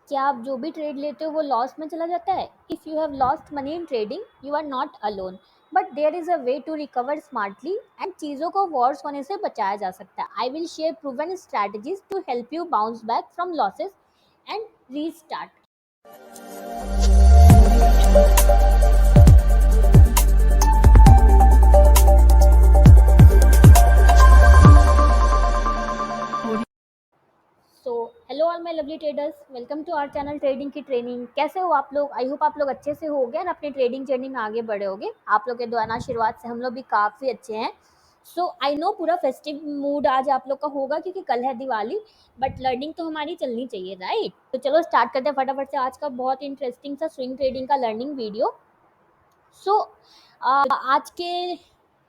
क्या आप जो भी ट्रेड लेते हो वो लॉस में चला जाता है? If you have lost money in trading you are not alone, but there is a way to recover smartly and चीज़ों को वॉर्स होने से बचाया जा सकता है। I will share proven strategies to help you bounce back from losses and restart. So hello all my lovely traders, welcome to our channel trading की training. कैसे हो आप लोग? आई होप आप लोग अच्छे से होगे और अपनी ट्रेडिंग जर्नी में आगे बढ़े होगे। आप लोग के द्वारा आशीर्वाद से हम लोग भी काफ़ी अच्छे हैं। सो आई नो पूरा फेस्टिव मूड आज आप लोग का होगा क्योंकि कल है दिवाली, बट लर्निंग तो हमारी चलनी चाहिए, राइट? तो चलो स्टार्ट करते हैं फटाफट से आज का बहुत इंटरेस्टिंग सा स्विंग ट्रेडिंग का लर्निंग वीडियो। सो आज के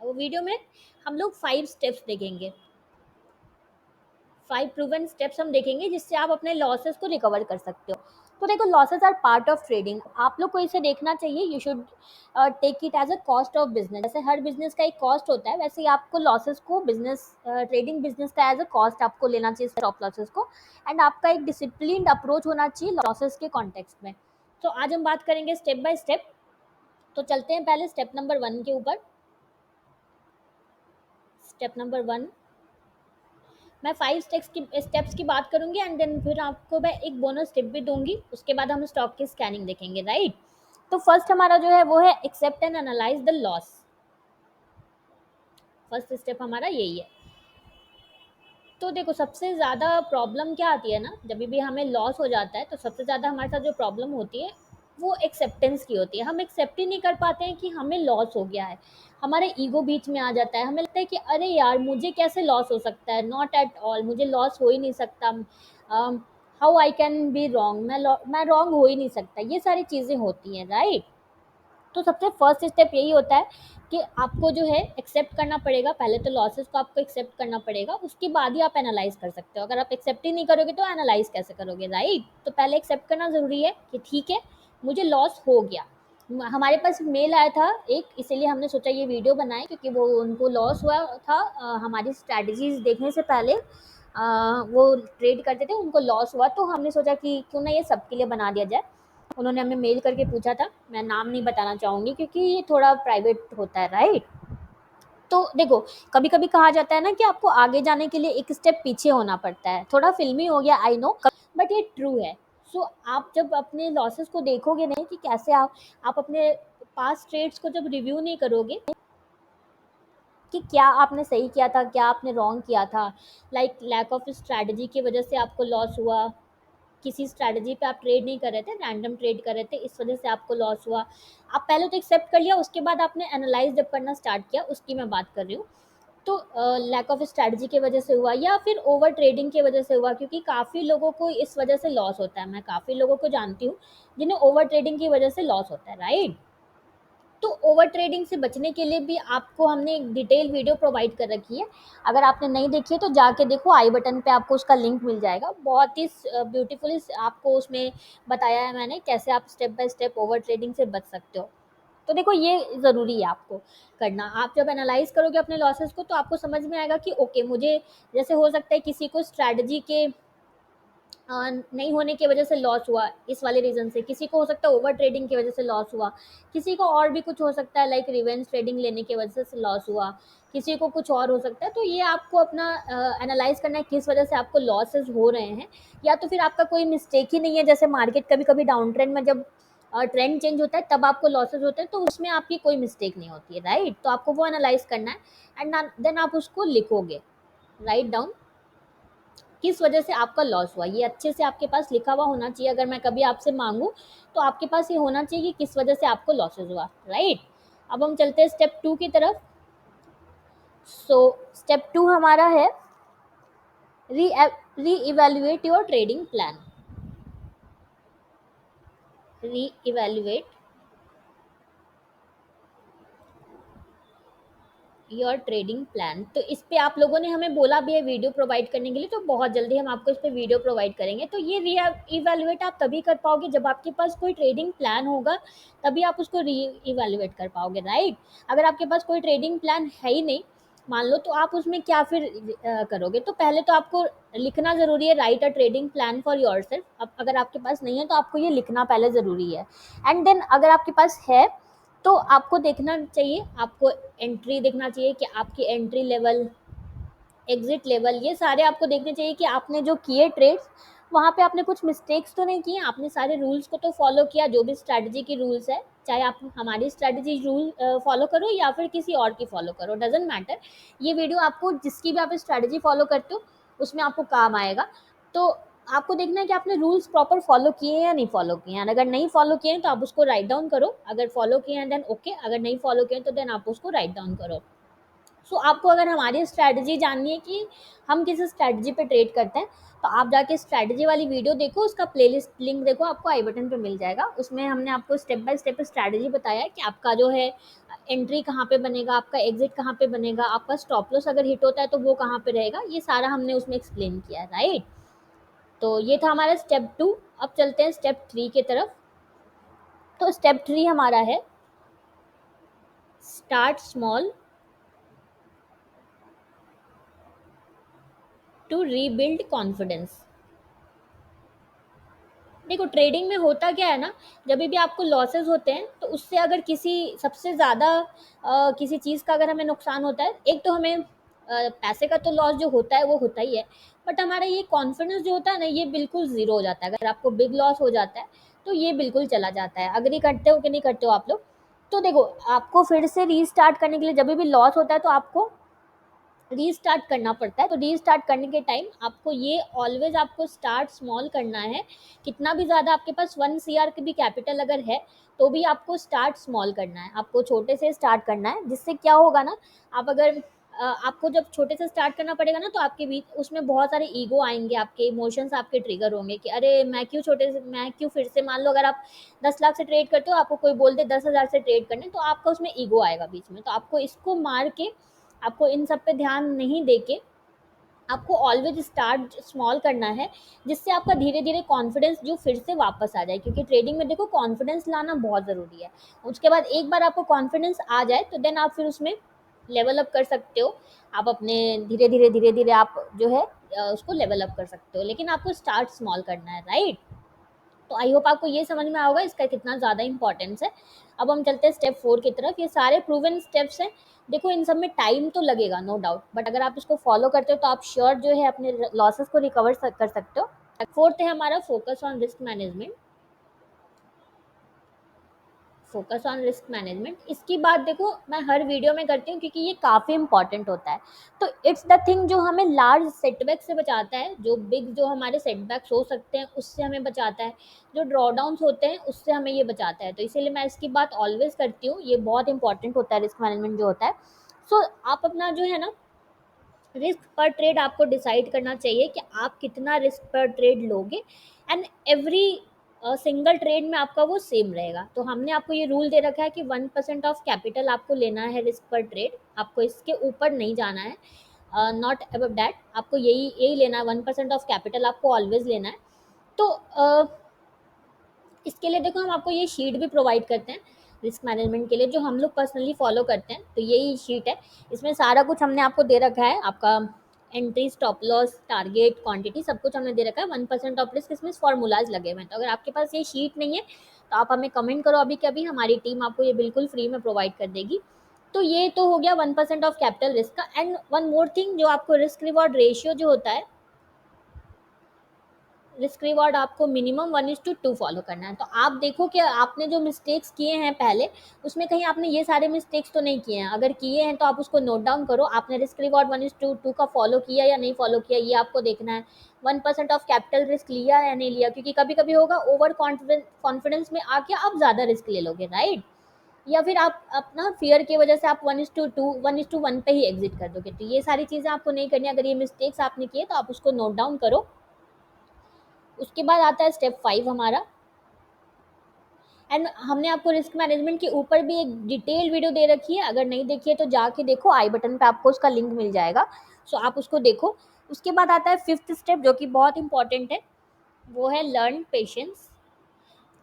वीडियो में हम लोग 5 स्टेप्स देखेंगे। 5 प्रूवन स्टेप्स हम देखेंगे जिससे आप अपने लॉसेस को रिकवर कर सकते हो। तो देखो, losses are part of trading. आप लोग को इसे देखना चाहिए। You should take it as a cost of business. जैसे हर बिजनेस का एक कॉस्ट होता है, वैसे ही आपको लॉसेस को बिजनेस ट्रेडिंग बिजनेस का एज अ कॉस्ट आपको लेना चाहिए, स्टॉप लॉसेस को। एंड आपका एक डिसिप्लिन्ड अप्रोच होना चाहिए लॉसेस के कॉन्टेक्स्ट में। तो आज हम बात करेंगे स्टेप बाय स्टेप। तो चलते हैं पहले स्टेप नंबर 1 के ऊपर। स्टेप नंबर 1, मैं 5 स्टेप्स की बात करूंगी एंड देन फिर आपको मैं एक बोनस टिप भी दूंगी। उसके बाद हम स्टॉक की स्कैनिंग देखेंगे, राइट? तो फर्स्ट हमारा जो है वो है accept and analyse the loss. First step हमारा यही है। तो देखो, सबसे ज़्यादा प्रॉब्लम क्या आती है ना, जब भी हमें लॉस हो जाता है तो सबसे ज़्यादा हमारे साथ जो प्रॉब्लम होती है वो एक्सेप्टेंस की होती है। हम एक्सेप्ट ही नहीं कर पाते हैं कि हमें लॉस हो गया है। हमारे ईगो बीच में आ जाता है। हमें लगता है कि अरे यार, मुझे कैसे लॉस हो सकता है? नॉट एट ऑल, मुझे लॉस हो ही नहीं सकता। How I can be wrong, मैं रॉन्ग हो ही नहीं सकता। ये सारी चीज़ें होती हैं, राइट? तो सबसे फर्स्ट स्टेप यही होता है कि आपको जो है एक्सेप्ट करना पड़ेगा। पहले तो लॉसेस को आपको एक्सेप्ट करना पड़ेगा, उसके बाद ही आप एनालाइज कर सकते हो। अगर आप एक्सेप्ट ही नहीं करोगे तो एनालाइज कैसे करोगे, राइट? तो पहले एक्सेप्ट करना ज़रूरी है कि ठीक है, मुझे लॉस हो गया। हमारे पास मेल आया था एक, इसीलिए हमने सोचा ये वीडियो बनाए, क्योंकि वो उनको लॉस हुआ था हमारी स्ट्रैटेजीज देखने से पहले। वो ट्रेड करते थे, उनको लॉस हुआ, तो हमने सोचा कि क्यों ना ये सबके लिए बना दिया जाए। उन्होंने हमें मेल करके पूछा था। मैं नाम नहीं बताना चाहूँगी क्योंकि ये थोड़ा प्राइवेट होता है, राइट? तो देखो, कभी कभी कहा जाता है ना कि आपको आगे जाने के लिए एक स्टेप पीछे होना पड़ता है। थोड़ा फिल्मी हो गया, आई नो, बट ये ट्रू है। सो आप जब अपने लॉसेस को देखोगे नहीं कि कैसे आप अपने पास्ट ट्रेड्स को जब रिव्यू नहीं करोगे कि क्या आपने सही किया था, क्या आपने रॉन्ग किया था, लाइक लैक ऑफ स्ट्रैटेजी की वजह से आपको लॉस हुआ, किसी स्ट्रैटेजी पे आप ट्रेड नहीं कर रहे थे, रैंडम ट्रेड कर रहे थे, इस वजह से आपको लॉस हुआ। आप पहले तो एक्सेप्ट कर लिया, उसके बाद आपने एनालाइज जब करना स्टार्ट किया, उसकी मैं बात कर रही हूँ। तो लैक ऑफ स्ट्रैटेजी की वजह से हुआ या फिर ओवर ट्रेडिंग की वजह से हुआ, क्योंकि काफ़ी लोगों को इस वजह से लॉस होता है। मैं काफ़ी लोगों को जानती हूँ जिन्हें ओवर ट्रेडिंग की वजह से लॉस होता है, राइट? तो ओवर ट्रेडिंग से बचने के लिए भी आपको हमने एक डिटेल वीडियो प्रोवाइड कर रखी है। अगर आपने नहीं देखी है तो जाके देखो, आई बटन पे आपको उसका लिंक मिल जाएगा। बहुत ही ब्यूटीफुली आपको उसमें बताया है मैंने कैसे आप step by step over trading से बच सकते हो। तो देखो, ये ज़रूरी है आपको करना। आप जब एनालाइज करोगे अपने लॉसेस को तो आपको समझ में आएगा कि ओके, मुझे जैसे हो सकता है किसी को स्ट्रैटेजी के नहीं होने की वजह से लॉस हुआ इस वाले रीज़न से, किसी को हो सकता है ओवर ट्रेडिंग की वजह से लॉस हुआ, किसी को और भी कुछ हो सकता है लाइक रिवेंज ट्रेडिंग लेने की वजह से लॉस हुआ, किसी को कुछ और हो सकता है। तो ये आपको अपना एनालाइज करना है किस वजह से आपको लॉसेस हो रहे हैं। या तो फिर आपका कोई मिस्टेक ही नहीं है, जैसे मार्केट कभी कभी डाउन ट्रेंड में जब ट्रेंड चेंज होता है तब आपको लॉसेस होते हैं, तो उसमें आपकी कोई मिस्टेक नहीं होती है, राइट? तो आपको वो एनालाइज करना है एंड देन आप उसको लिखोगे, राइट डाउन, किस वजह से आपका लॉस हुआ। ये अच्छे से आपके पास लिखा हुआ होना चाहिए। अगर मैं कभी आपसे मांगूँ तो आपके पास ये होना चाहिए कि किस वजह से आपको लॉसेस हुआ, राइट? अब हम चलते हैं स्टेप 2 की तरफ। सो स्टेप 2 हमारा है री इवेल्युएट योर ट्रेडिंग प्लान। री इवेल्युएट योर ट्रेडिंग प्लान। तो इस पे आप लोगों ने हमें बोला भी है वीडियो प्रोवाइड करने के लिए, तो बहुत जल्दी हम आपको इस पे वीडियो प्रोवाइड करेंगे। तो ये री इवेल्युएट आप तभी कर पाओगे जब आपके पास कोई ट्रेडिंग प्लान होगा, तभी आप उसको री इवेल्युएट कर पाओगे, राइट? अगर आपके पास कोई ट्रेडिंग प्लान है ही नहीं मान लो, तो आप उसमें क्या फिर करोगे? तो पहले तो आपको लिखना ज़रूरी है, right a trading plan for yourself. अब अगर आपके पास नहीं है तो आपको ये लिखना पहले ज़रूरी है। एंड देन अगर आपके पास है तो आपको देखना चाहिए, आपको एंट्री देखना चाहिए कि आपकी एंट्री लेवल, एग्जिट लेवल, ये सारे आपको देखने चाहिए कि आपने जो किए ट्रेड्स, वहाँ पे आपने कुछ मिस्टेक्स तो नहीं किए, आपने सारे रूल्स को तो फॉलो किया, जो भी स्ट्रैटेजी की रूल्स है, चाहे आप हमारी स्ट्रैटेजी रूल फॉलो करो या फिर किसी और की फॉलो करो, डजेंट मैटर। ये वीडियो आपको जिसकी भी आप स्ट्रैटेजी फॉलो करते हो उसमें आपको काम आएगा। तो आपको देखना है कि आपने रूल्स प्रॉपर फॉलो किए हैं या नहीं फॉलो किए हैं। अगर नहीं फॉलो किए हैं तो आप उसको राइट डाउन करो, अगर फॉलो किए हैं देन ओके, अगर नहीं फॉलो किए हैं तो देन आप उसको राइट डाउन करो। सो आपको अगर हमारी स्ट्रैटेजी जाननी है कि हम किस स्ट्रैटेजी पे ट्रेड करते हैं, तो आप जाके स्ट्रैटेजी वाली वीडियो देखो, उसका प्लेलिस्ट लिंक देखो, आपको आई बटन पे मिल जाएगा। उसमें हमने आपको स्टेप बाय स्टेप स्ट्रैटेजी बताया है कि आपका जो है एंट्री कहाँ पे बनेगा, आपका एग्जिट कहाँ पे बनेगा, आपका स्टॉप लॉस अगर हिट होता है तो वो कहाँ पे रहेगा, ये सारा हमने उसमें एक्सप्लेन किया है, राइट। तो ये था हमारा स्टेप 2। अब चलते हैं स्टेप 3 की तरफ। तो स्टेप 3 हमारा है start small to rebuild confidence. देखो, ट्रेडिंग में होता क्या है ना, जब भी आपको लॉसेस होते हैं तो उससे अगर किसी सबसे ज़्यादा किसी चीज़ का अगर हमें नुकसान होता है, एक तो हमें पैसे का तो लॉस जो होता है वो होता ही है, बट हमारा ये कॉन्फिडेंस जो होता है ना, ये बिल्कुल ज़ीरो हो जाता है। अगर आपको बिग लॉस हो जाता है तो ये बिल्कुल चला जाता है। अगर ये करते हो कि नहीं करते हो आप लोग? तो देखो, आपको फिर से रीस्टार्ट करने के लिए जब भी लॉस होता है तो आपको रीस्टार्ट करना पड़ता है। तो रीस्टार्ट करने के टाइम आपको ये ऑलवेज आपको स्टार्ट स्मॉल करना है। कितना भी ज़्यादा आपके पास 1 CR की भी कैपिटल अगर है तो भी आपको स्टार्ट स्मॉल करना है, आपको छोटे से स्टार्ट करना है। जिससे क्या होगा ना, आप अगर आपको जब छोटे से स्टार्ट करना पड़ेगा ना, तो आपके बीच उसमें बहुत सारे ईगो आएंगे, आपके इमोशंस आपके ट्रिगर होंगे कि अरे मैं क्यों छोटे से, मैं क्यों फिर से, मान लो अगर आप 10 लाख से ट्रेड करते हो, आपको कोई बोल दे 10,000 से ट्रेड करने, तो आपका उसमें ईगो आएगा बीच में। तो आपको इसको मार के, आपको इन सब पे ध्यान नहीं देके, आपको ऑलवेज स्टार्ट स्मॉल करना है, जिससे आपका धीरे धीरे कॉन्फिडेंस जो फिर से वापस आ जाए। क्योंकि ट्रेडिंग में देखो, कॉन्फिडेंस लाना बहुत ज़रूरी है। उसके बाद एक बार आपको कॉन्फिडेंस आ जाए तो देन आप फिर उसमें लेवल अप कर सकते हो। आप अपने धीरे धीरे आप जो है उसको लेवल अप कर सकते हो, लेकिन आपको स्टार्ट स्मॉल करना है, राइट। तो आई होप आपको ये समझ में आएगा इसका कितना ज़्यादा इंपॉर्टेंस है। अब हम चलते हैं स्टेप 4 की तरफ। ये सारे प्रूवन स्टेप्स हैं। देखो, इन सब में टाइम तो लगेगा, नो डाउट, बट अगर आप इसको फॉलो करते हो तो आप श्योर जो है अपने लॉसेस को रिकवर कर सकते हो। फोर्थ है हमारा focus on risk management. Focus on risk management, इसकी बात देखो मैं हर वीडियो में करती हूँ क्योंकि ये काफ़ी इंपॉर्टेंट होता है। तो इट्स द थिंग जो हमें लार्ज सेटबैक से बचाता है, जो बिग जो हमारे सेटबैक्स हो सकते हैं उससे हमें बचाता है, जो ड्रॉडाउन्स होते हैं उससे हमें ये बचाता है। तो इसीलिए मैं इसकी बात ऑलवेज करती हूँ, ये बहुत इंपॉर्टेंट होता है रिस्क मैनेजमेंट जो होता है। सो आप अपना जो है ना रिस्क पर ट्रेड आपको डिसाइड करना चाहिए कि आप कितना रिस्क पर ट्रेड लोगे, एंड एवरी सिंगल ट्रेड में आपका वो सेम रहेगा। तो हमने आपको ये रूल दे रखा है कि 1% ऑफ कैपिटल आपको लेना है रिस्क पर ट्रेड, आपको इसके ऊपर नहीं जाना है, नॉट अबव डैट, आपको यही यही लेना है। 1% ऑफ कैपिटल आपको ऑलवेज लेना है। तो इसके लिए देखो, हम आपको ये शीट भी प्रोवाइड करते हैं रिस्क मैनेजमेंट के लिए, जो हम लोग पर्सनली फॉलो करते हैं। तो यही शीट है, इसमें सारा कुछ हमने आपको दे रखा है, आपका entry, stop loss, target, quantity, सब कुछ हमने दे रखा है। 1% ऑफ रिस्क, इसमें फॉर्मूलाज लगे हुए हैं। तो अगर आपके पास ये शीट नहीं है तो आप हमें कमेंट करो अभी के अभी, हमारी टीम आपको ये बिल्कुल फ्री में प्रोवाइड कर देगी। तो ये तो हो गया 1% ऑफ कैपिटल रिस्क का। एंड वन मोर थिंग, जो आपको रिस्क रिवॉर्ड रेशियो जो होता है, रिस्क रिवॉर्ड आपको मिनिमम 1:2 फॉलो करना है। तो आप देखो कि आपने जो मिस्टेक्स किए हैं पहले, उसमें कहीं आपने ये सारे मिस्टेक्स तो नहीं किए हैं। अगर किए हैं तो आप उसको नोट डाउन करो, आपने रिस्क रिवॉर्ड 1:2 का फॉलो किया या नहीं फॉलो किया, ये आपको देखना है। 1% ऑफ कैपिटल रिस्क लिया या नहीं लिया, क्योंकि कभी कभी होगा ओवर कॉन्फिडेंस में आके आप ज़्यादा रिस्क ले लोगे, राइट। या फिर आप अपना फियर की वजह से आप 1:2 1:1 पे ही एग्जिट कर दोगे। तो ये सारी चीज़ें आपको नहीं करनी। अगर ये मिस्टेक्स आपने किए तो आप उसको नोट डाउन करो। उसके बाद आता है स्टेप 5 हमारा। एंड हमने आपको रिस्क मैनेजमेंट के ऊपर भी एक डिटेल वीडियो दे रखी है, अगर नहीं देखी है तो जाके देखो, आई बटन पे आपको उसका लिंक मिल जाएगा। सो आप उसको देखो। उसके बाद आता है 5th स्टेप, जो कि बहुत इंपॉर्टेंट है, वो है लर्न पेशेंस।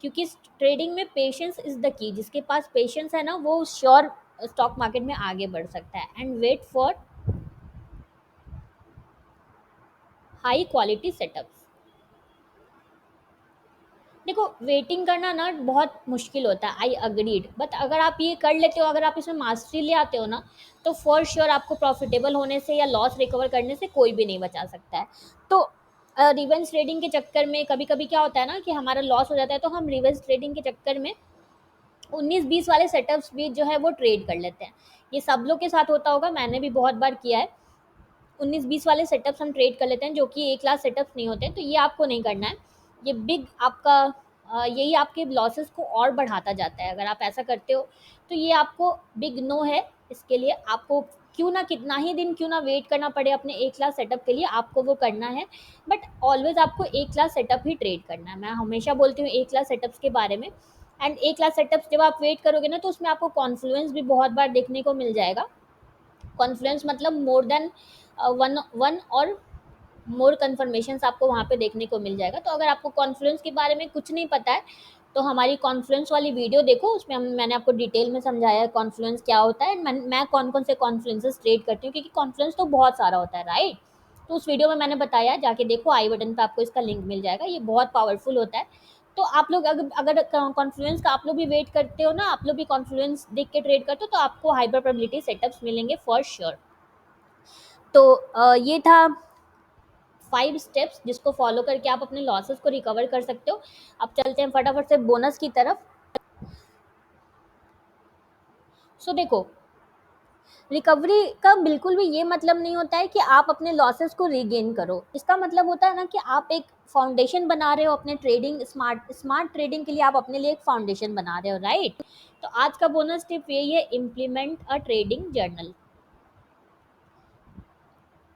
क्योंकि ट्रेडिंग में पेशेंस इज द की। जिसके पास पेशेंस है ना, वो श्योर स्टॉक मार्केट में आगे बढ़ सकता है। And wait for high quality setups. देखो वेटिंग करना ना बहुत मुश्किल होता है, आई अग्रीड, बट अगर आप ये कर लेते हो, अगर आप इसमें मास्टरी ले आते हो ना, तो फॉर श्योर आपको प्रॉफिटेबल होने से या लॉस रिकवर करने से कोई भी नहीं बचा सकता है। तो रिवेंज ट्रेडिंग के चक्कर में कभी कभी क्या होता है ना कि हमारा लॉस हो जाता है, तो हम रिवेंज ट्रेडिंग के चक्कर में 19-20 वाले सेटअप्स भी जो है वो ट्रेड कर लेते हैं। ये सब लोग के साथ होता होगा, मैंने भी बहुत बार किया है। 19-20 वाले सेटअप्स हम ट्रेड कर लेते हैं जो कि एक लाख सेटअप्स नहीं होते, तो ये आपको नहीं करना है। ये बिग आपका यही आपके लॉसेस को और बढ़ाता जाता है। अगर आप ऐसा करते हो तो ये आपको बिग नो है। इसके लिए आपको क्यों ना कितना ही दिन क्यों ना वेट करना पड़े अपने एक लाख सेटअप के लिए, आपको वो करना है। बट ऑलवेज आपको एक लाख सेटअप ही ट्रेड करना है। मैं हमेशा बोलती हूँ एक लाख सेटअप्स के बारे में। एंड एक लाख सेटअप्स जब आप वेट करोगे ना, तो उसमें आपको कॉन्फ्लुएंस भी बहुत बार देखने को मिल जाएगा। कॉन्फ्लुएंस मतलब मोर देन वन वन और मोर कन्फर्मेशन आपको वहाँ पे देखने को मिल जाएगा। तो अगर आपको कॉन्फ्लुएंस के बारे में कुछ नहीं पता है, तो हमारी कॉन्फ्लुएंस वाली वीडियो देखो, उसमें मैंने आपको डिटेल में समझाया है कॉन्फ्लुएंस क्या होता है। मैं कौन कौन से कॉन्फ्लुएंसेस ट्रेड करती हूँ, क्योंकि कॉन्फ्लुएंस तो बहुत सारा होता है, राइट। तो उस वीडियो में मैंने बताया, जाके देखो, आई बटन पे आपको इसका लिंक मिल जाएगा। ये बहुत पावरफुल होता है। तो आप लोग अगर कॉन्फ्लुएंस का आप लोग भी वेट करते हो ना, आप लोग भी कॉन्फ्लुएंस देख के ट्रेड करते हो, तो आपको हाइपर प्रोबेबिलिटी सेटअप्स मिलेंगे फॉर श्योर। तो ये था 5 स्टेप्स जिसको फॉलो करके आप अपने लॉसेस को रिकवर कर सकते हो। अब चलते हैं फटाफट से बोनस की तरफ। सो देखो, रिकवरी का बिल्कुल भी ये मतलब नहीं होता है कि आप अपने लॉसेस को रीगेन करो। इसका मतलब होता है ना कि आप एक फाउंडेशन बना रहे हो अपने ट्रेडिंग, स्मार्ट ट्रेडिंग के लिए आप अपने लिए एक फाउंडेशन बना रहे हो, राइट। तो आज का बोनस टिप यही है, इम्प्लीमेंट अ ट्रेडिंग जर्नल।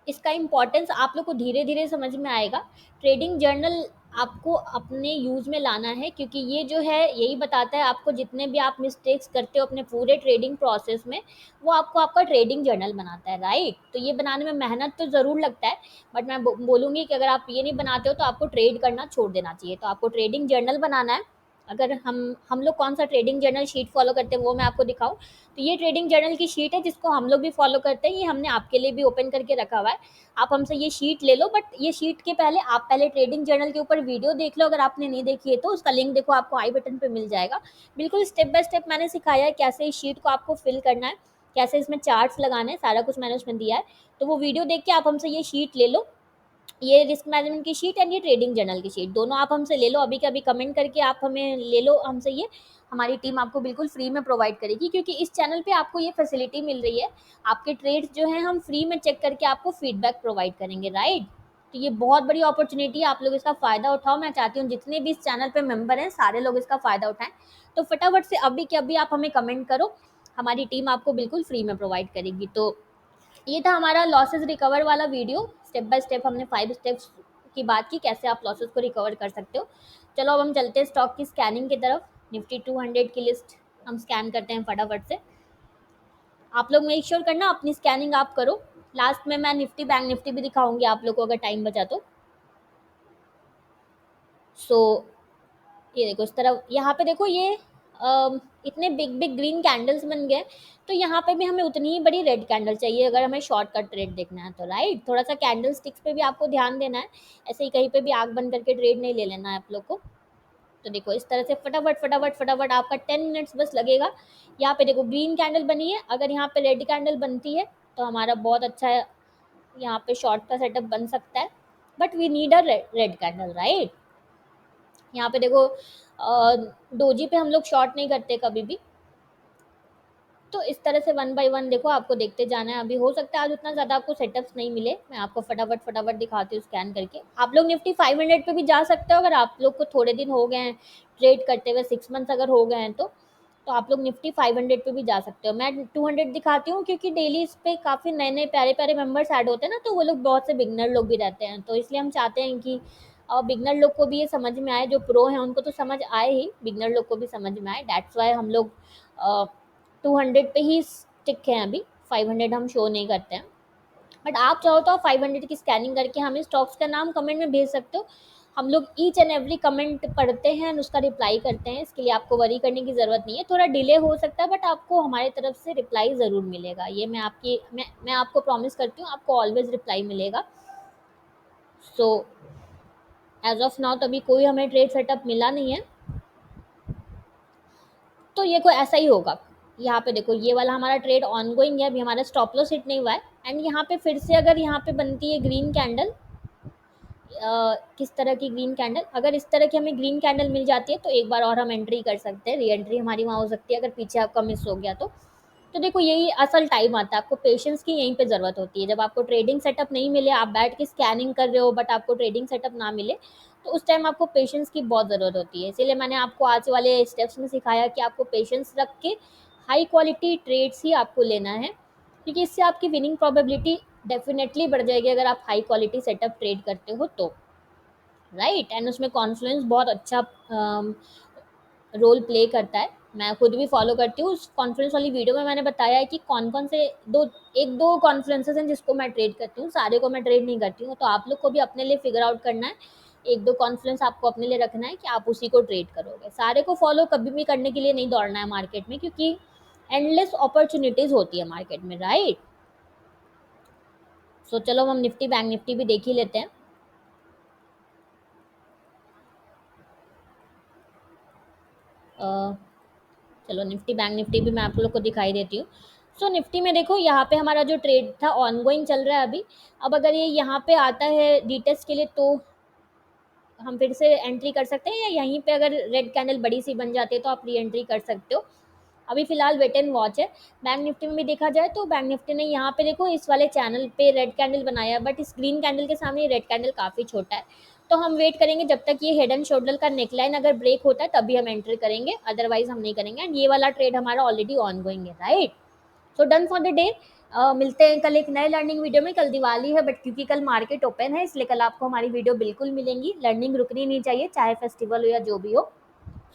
इसका इम्पोर्टेंस आप लोग को धीरे धीरे समझ में आएगा। ट्रेडिंग जर्नल आपको अपने यूज़ में लाना है, क्योंकि ये जो है यही बताता है आपको, जितने भी आप मिस्टेक्स करते हो अपने पूरे ट्रेडिंग प्रोसेस में, वो आपको आपका ट्रेडिंग जर्नल बनाता है, राइट। तो ये बनाने में मेहनत तो ज़रूर लगता है, बट मैं बोलूँगी कि अगर आप ये नहीं बनाते हो तो आपको ट्रेड करना छोड़ देना चाहिए। तो आपको ट्रेडिंग जर्नल बनाना है। अगर हम लोग कौन सा ट्रेडिंग जर्नल शीट फॉलो करते हैं वो मैं आपको दिखाऊं, तो ये ट्रेडिंग जर्नल की शीट है जिसको हम लोग भी फॉलो करते हैं। ये हमने आपके लिए भी ओपन करके रखा हुआ है। आप हमसे ये शीट ले लो, बट ये शीट के पहले आप पहले ट्रेडिंग जर्नल के ऊपर वीडियो देख लो, अगर आपने नहीं देखी है तो उसका लिंक देखो, आपको आई बटन पे मिल जाएगा। बिल्कुल स्टेप बाय स्टेप मैंने सिखाया है कैसे इस शीट को आपको फिल करना है, कैसे इसमें चार्ट्स लगाने हैं, सारा कुछ मैंने उसमें दिया है। तो वो वीडियो देख के आप हमसे ये शीट ले लो, ये रिस्क मैनेजमेंट की शीट एंड ये ट्रेडिंग जर्नल की शीट, दोनों आप हमसे ले लो। अभी के अभी कमेंट करके आप हमें ले लो हमसे ये। हमारी टीम आपको बिल्कुल फ्री में प्रोवाइड करेगी, क्योंकि इस चैनल पे आपको ये फैसिलिटी मिल रही है। आपके ट्रेड्स जो हैं हम फ्री में चेक करके आपको फीडबैक प्रोवाइड करेंगे, राइट। तो ये बहुत बड़ी अपॉर्चुनिटी है, आप लोग इसका फ़ायदा उठाओ। मैं चाहती हूँ जितने भी इस चैनल पे मेंबर हैं सारे लोग इसका फ़ायदा उठाएं। तो फटाफट से अभी के अभी आप हमें कमेंट करो, हमारी टीम आपको बिल्कुल फ्री में प्रोवाइड करेगी। तो ये था हमारा लॉसेस रिकवर वाला वीडियो। स्टेप बाय स्टेप हमने 5 स्टेप्स की बात की, कैसे आप लॉसेस को रिकवर कर सकते हो। चलो अब हम चलते हैं स्टॉक की स्कैनिंग की तरफ। निफ्टी 200 की लिस्ट हम स्कैन करते हैं फटाफट से। आप लोग मेक श्योर करना अपनी स्कैनिंग आप करो। लास्ट में मैं निफ्टी बैंक निफ्टी भी दिखाऊंगी आप लोग को, अगर टाइम बचा तो। सो ये देखो, इस तरफ यहाँ पे देखो, ये इतने बिग बिग ग्रीन कैंडल्स बन गए। तो यहाँ पे भी हमें उतनी ही बड़ी रेड कैंडल चाहिए अगर हमें शॉर्टकट ट्रेड देखना है तो, राइट। थोड़ा सा कैंडल स्टिक्स पे भी आपको ध्यान देना है, ऐसे ही कहीं पे भी आग बंद करके ट्रेड नहीं ले लेना है आप लोग को। तो देखो इस तरह से फटाफट फटाफट फटाफट आपका 10 मिनट्स बस लगेगा। यहाँ पे देखो ग्रीन कैंडल बनी है, अगर यहाँ पे रेड कैंडल बनती है तो हमारा बहुत अच्छा यहाँ पे शॉर्ट का सेटअप बन सकता है। But we need a red candle, right. यहाँ पे देखो डोजी पे हम लोग शॉर्ट नहीं करते कभी भी। तो इस तरह से वन बाय वन देखो आपको देखते जाना है। अभी हो सकता है आज उतना ज़्यादा आपको सेटअप्स नहीं मिले, मैं आपको फटाफट फटाफट दिखाती हूँ स्कैन करके। आप लोग निफ्टी 500 पे भी जा सकते हो, अगर आप लोग को थोड़े दिन हो गए हैं ट्रेड करते हुए, 6 मंथ्स अगर हो गए हैं तो आप लोग निफ्टी 500 पे भी जा सकते हो। मैं 200 दिखाती हूँ क्योंकि डेली इस पे काफ़ी नए नए प्यारे प्यारे मेंबर्स ऐड होते हैं ना, तो वो लोग बहुत से बिगनर लोग भी रहते हैं, तो इसलिए हम चाहते हैं कि बिगनर लोग को भी ये समझ में आए। जो प्रो हैं उनको तो समझ आए ही, बिगनर लोग को भी समझ में आए। डैट्स वाई हम लोग 200 पे ही स्टिक हैं अभी, 500 हम शो नहीं करते हैं। बट आप चाहो तो आप 500 की स्कैनिंग करके हमें स्टॉक्स का नाम कमेंट में भेज सकते हो। हम लोग ईच एंड एवरी कमेंट पढ़ते हैं और उसका रिप्लाई करते हैं, इसके लिए आपको वरी करने की ज़रूरत नहीं है। थोड़ा डिले हो सकता है बट आपको हमारी तरफ से रिप्लाई ज़रूर मिलेगा, ये मैं आपको प्रॉमिस करती हूँ, आपको ऑलवेज रिप्लाई मिलेगा। सो एज ऑफ नाउ तो अभी कोई हमें ट्रेड सेटअप मिला नहीं है, तो ये कोई ऐसा ही होगा। यहाँ पे देखो ये वाला हमारा ट्रेड ऑन गोइंग है, अभी हमारा स्टॉप लॉस हिट नहीं हुआ है। एंड यहाँ पे फिर से अगर यहाँ पे बनती है ग्रीन कैंडल, किस तरह की ग्रीन कैंडल, अगर इस तरह की हमें ग्रीन कैंडल मिल जाती है तो एक बार और हम एंट्री कर सकते हैं, री एंट्री हमारी वहाँ हो सकती है अगर पीछे आपका मिस हो गया तो देखो यही असल टाइम आता है, आपको पेशेंस की यहीं पे ज़रूरत होती है। जब आपको ट्रेडिंग सेटअप नहीं मिले, आप बैठ के स्कैनिंग कर रहे हो बट आपको ट्रेडिंग सेटअप ना मिले, तो उस टाइम आपको पेशेंस की बहुत ज़रूरत होती है। इसीलिए मैंने आपको आज वाले स्टेप्स में सिखाया कि आपको पेशेंस रख के हाई क्वालिटी ट्रेड्स ही आपको लेना है, क्योंकि इससे आपकी विनिंग प्रोबेबिलिटी डेफिनेटली बढ़ जाएगी अगर आप हाई क्वालिटी सेटअप ट्रेड करते हो तो, राइट। एंड उसमें कॉन्फ्लुएंस बहुत अच्छा रोल प्ले करता है। मैं खुद भी फॉलो करती हूँ, उस कॉन्फ्रेंस वाली वीडियो में मैंने बताया है कि कौन कौन से एक दो कॉन्फ्रेंसेस हैं जिसको मैं ट्रेड करती हूँ, सारे को मैं ट्रेड नहीं करती हूँ। तो आप लोग को भी अपने लिए फिगर आउट करना है, एक दो कॉन्फ्रेंस आपको अपने लिए रखना है कि आप उसी को ट्रेड करोगे। सारे को फॉलो कभी भी करने के लिए नहीं दौड़ना है मार्केट में, क्योंकि एंडलेस अपॉर्चुनिटीज होती है मार्केट में, राइट। सो चलो हम निफ्टी बैंक निफ्टी भी देख ही लेते हैं। चलो निफ्टी बैंक निफ्टी भी मैं आप लोग को दिखाई देती हूँ। सो निफ्टी में देखो यहाँ पे हमारा जो ट्रेड था ऑन गोइंग चल रहा है अभी। अब अगर ये यहाँ पे आता है डिटेस्ट के लिए तो हम फिर से एंट्री कर सकते हैं, या यहीं पे अगर रेड कैंडल बड़ी सी बन जाती है तो आप री एंट्री कर सकते हो। अभी फिलहाल वेट एंड वॉच है। बैंक निफ्टी में भी देखा जाए तो बैंक निफ्टी ने यहाँ पे देखो इस वाले चैनल पे रेड कैंडल बनाया, बट इस ग्रीन कैंडल के सामने रेड कैंडल काफ़ी छोटा है। तो हम वेट करेंगे जब तक ये हेड एंड शोल्डर का नेकलाइन अगर ब्रेक होता है तभी हम एंटर करेंगे, अदरवाइज हम नहीं करेंगे। एंड ये वाला ट्रेड हमारा ऑलरेडी ऑन गोइंग है, right. So done for the day. मिलते हैं कल एक नए लर्निंग वीडियो में। कल दिवाली है बट क्योंकि कल मार्केट ओपन है इसलिए कल आपको हमारी वीडियो बिल्कुल मिलेंगी। लर्निंग रुकनी नहीं चाहिए, चाहे फेस्टिवल हो या जो भी हो।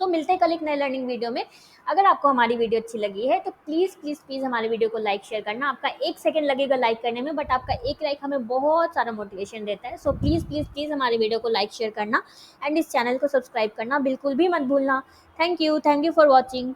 तो मिलते हैं कल एक नए लर्निंग वीडियो में। अगर आपको हमारी वीडियो अच्छी लगी है तो प्लीज़ प्लीज़ प्लीज़ हमारी वीडियो को लाइक शेयर करना। आपका एक सेकंड लगेगा लाइक करने में, बट आपका एक लाइक हमें बहुत सारा मोटिवेशन देता है। सो प्लीज़ प्लीज़ प्लीज़ हमारी वीडियो को लाइक शेयर करना एंड इस चैनल को सब्सक्राइब करना बिल्कुल भी मत भूलना। Thank you for watching.